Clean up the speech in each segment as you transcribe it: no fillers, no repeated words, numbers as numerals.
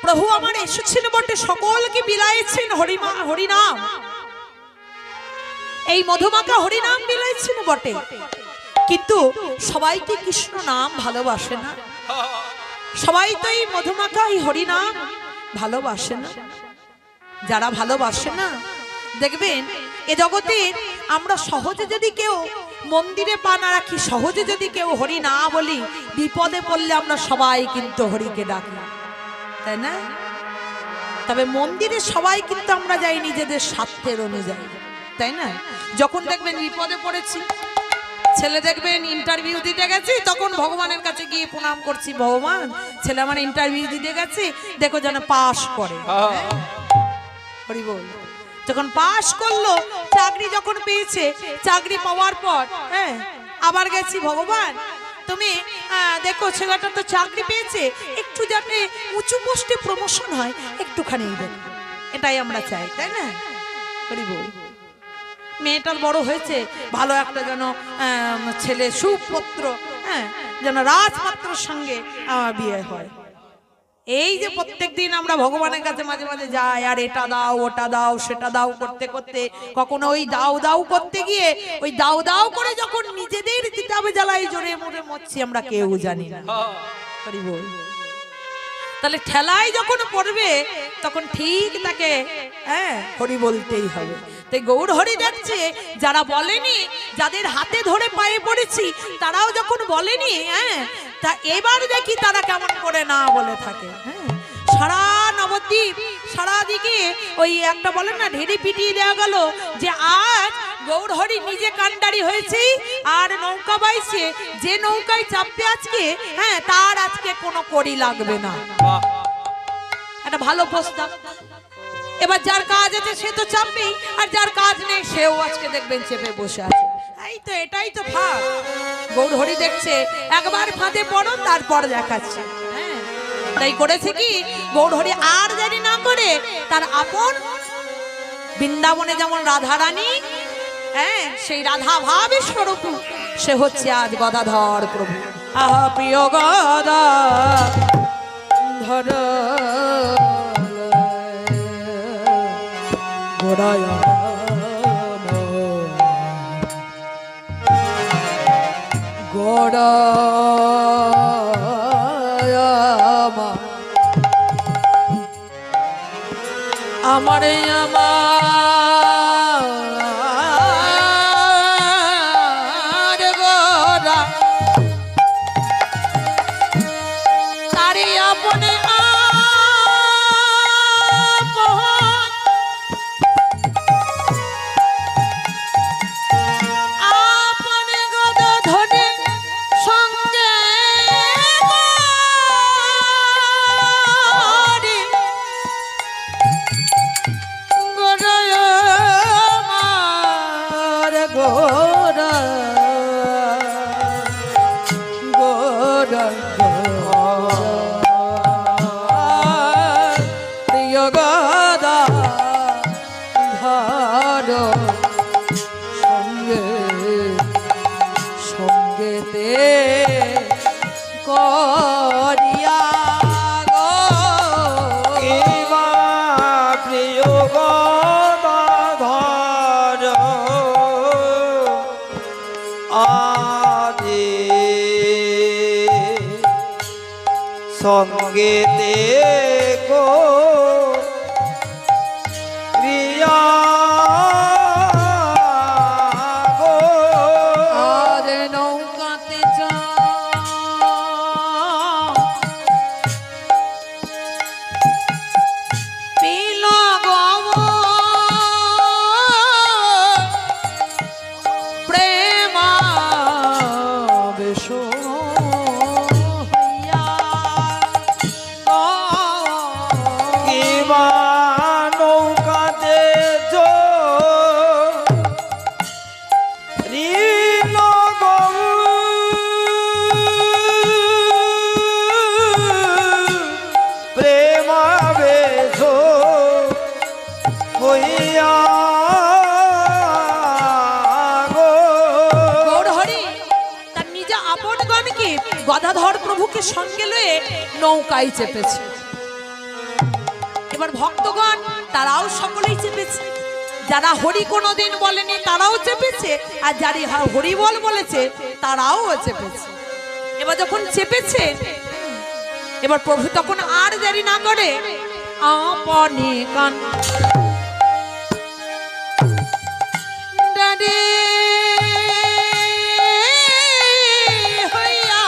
প্রভু আমার এসেছেন বটে, সকলকে বিলাইছেন হরিনাম, এই মধুমাখা হরিনাম বিলাইছেন বটে, কিন্তু সবাই তো কৃষ্ণ নাম ভালোবাসে না, সবাই তো এই মধুমাখা এই হরিনাম ভালোবাসে না। যারা ভালোবাসে না দেখবেন এ জগতে আমরা সহজে যদি কেউ মন্দিরে পা না রাখি, সহজে যদি কেউ হরি না বলি, বিপদে পড়লে আমরা সবাই কিন্তু হরিকে ডাকি, তাই না? তবে মন্দিরে সবাই কিন্তু আমরা যাই নিজেদের স্বার্থের অনুযায়ী, তাই না? যখন দেখবেন বিপদে পড়েছি, ছেলে দেখবেন ইন্টারভিউ দিতে গেছি, তখন ভগবানের কাছে গিয়ে প্রণাম করছি, ভগবান ছেলে আমার ইন্টারভিউ দিতে গেছে, দেখো যেন পাস করে। হরি বল। যখন পাস করলো, চাকরি যখন পেয়েছে, চাকরি পাওয়ার পর হ্যাঁ আবার গেছি, ভগবান তুমি দেখো ছেলেটা তো চাকরি পেয়েছে, একটু যাতে উঁচু পোস্টে প্রমোশন হয় একটুখানি দেখো, এটাই আমরা চাই, তাই না? হরি বল। মেয়েটার বড় হয়েছে, ভালো একটা যেন ছেলে সুপুত্র, হ্যাঁ যেন রাজপাত্রর সঙ্গে আমার বিয়ে হয়। এই যে প্রত্যেক দিন আমরা ভগবানের কাছে মাঝে মাঝে যাই, আর এটা দাও ওটা দাও সেটা দাও করতে করতে, কখনো ওই দাও দাও করতে গিয়ে ওই দাও দাও করে যখন নিজেদের চিতাবে জ্বালাই জোরে মরে মরছি আমরা কেউ জানি না। হরি বল। তাহলে ঠেলায় যখন পড়বে তখন ঠিক তাকে হ্যাঁ হরি বলতেই হবে। তাই গৌর হরি দেখছে, যারা বলেনি, যাদের হাতে ধরে পায়ে পড়েছি, তারাও যখন বলেনি, হ্যাঁ তা এবার দেখি তারা কেমন করে না বলে থাকে। হ্যাঁ সারা নবদ্বীপ সারা দিকে ওই একটা বলেন না ঢেড়ি পিটিয়ে দেওয়া গেল যে আজ গৌর হরি নিজে কান্ডারি হয়েছে, আর নৌকা বাইছে, যে নৌকায় চাপবে আজকে হ্যাঁ তার আজকে কোনো কড়ি লাগবে না। একটা ভালো প্রস্তাব। এবার যার কাজ আছে সে তো চাপবেই, আর যার কাজ নেই সেও আজকে দেখবেন চেপে বসে আছে। এই তো এটাই তো ফাঁদ। গৌর হরি দেখছে একবার ফাঁদে পড়ো তারপর দেখাচ্ছে। হ্যাঁ তাই করেছে কি গৌর হরি আর জানি না করে তার আপন বৃন্দাবনে যেমন রাধা রানী, হ্যাঁ সেই রাধা ভাবে স্বরূপ, সে হচ্ছে আজ গদাধর প্রভু। আহা প্রিয় গদাধর গোড়ায়া গোড়ায়া আমারে আমার গোড়া তারে আপনে সঙ্গেতে গো প্রিয়া গো আজ নৌকাতে যা পেল গো প্রেমা বেশো গদাধর প্রভুকে সঙ্গে লয়ে নৌকায় চেপেছে। এবার ভক্তগণ তারাও সকলেই চেপেছে, যারা হরি কোনোদিন বলেনি তারাও চেপেছে, আর যারা হরি বল বলেছে তারাও চেপেছে। এবার যখন চেপেছে, এবার প্রভু তখন আর দেরি না করে আপনি কান ডারে হইয়া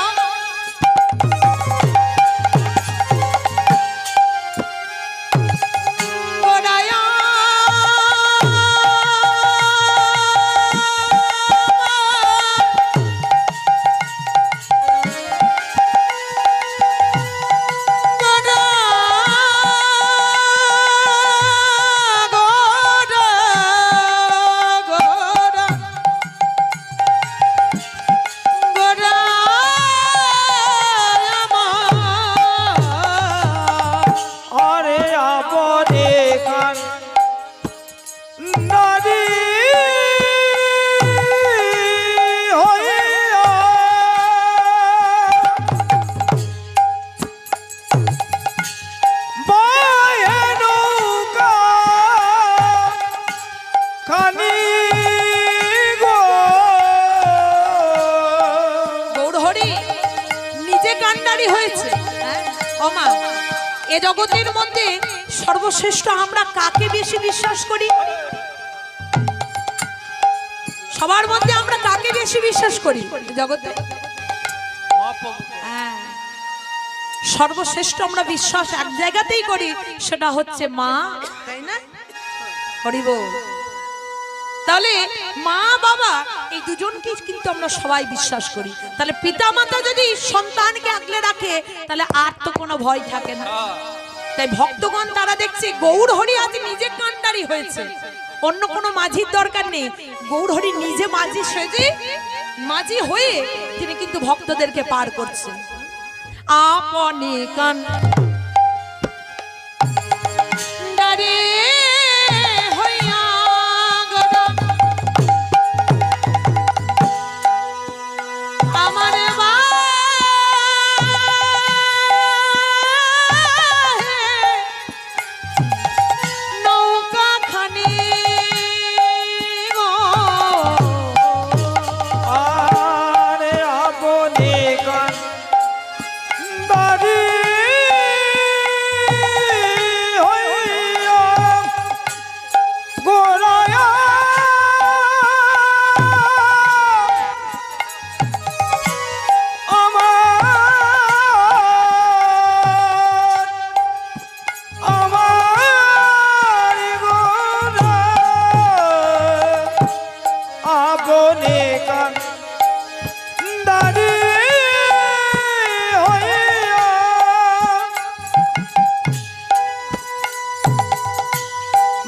গোড়ায়া আরে আপনি কান নারী হইয়া বায়ে নৌকা খানি গো গৌরহরি নিজে কান্ডারি হয়েছে। ও মা, এ জগতের মধ্যে সর্বশ্রেষ্ঠ আমরা কাকে বেশি বিশ্বাস করি? সবার মধ্যে আমরা কাকে বেশি বিশ্বাস করি জগতে? হ্যাঁ, সর্বশ্রেষ্ঠ আমরা বিশ্বাস এক জায়গাতেই করি, সেটা হচ্ছে মা, তাই না? হরি বল। তাহলে মা বাবা এই দুজনকে কিন্তু আমরা সবাই বিশ্বাস করি। তাহলে পিতা মাতা যদি সন্তানকে আগলে রাখে তাহলে আর তো কোনো ভয় থাকে না। তাই ভক্তগণ তারা দেখছে গৌর হরি আজ নিজে কান্ডারি হয়েছে, অন্য কোনো মাঝির দরকার নেই, গৌর হরি নিজে মাঝি সেজে মাঝি হয়ে তিনি কিন্তু ভক্তদেরকে পার করছেন। আপনি কান্ডারি হইয়া গোরা আমার নৌকা খানি গো আরে আপনি কান নারী হইয়া গোড়ায়া আমার গোড়া আপনি কান দাঁড়ি হইয়া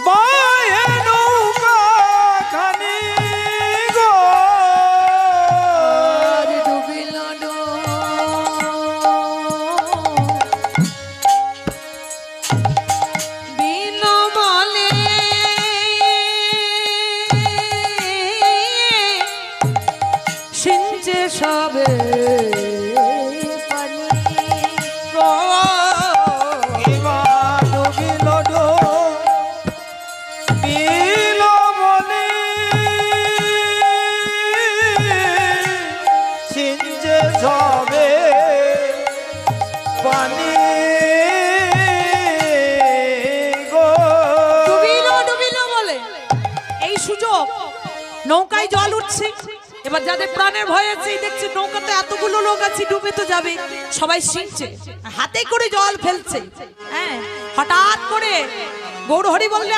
বায়ে নৌকা খানি গো ডুবিল বিলমলে সিঞ্চে সবে পানি গো এবার ডুবিল বিল বলে সিঞ্জে যাবে পানি গো ডুবিল বলে এই সুযোগ নৌকায় জল উঠছে। এবার যাদের প্রাণের ভয় আছে, এই দেখছে নৌকাতে এতগুলো লোক আছে, ডুবে তো যাবে, সবাই শিখছে, হাতে করে জল ফেলছে। হ্যাঁ, হঠাৎ করে গৌর হরি বললে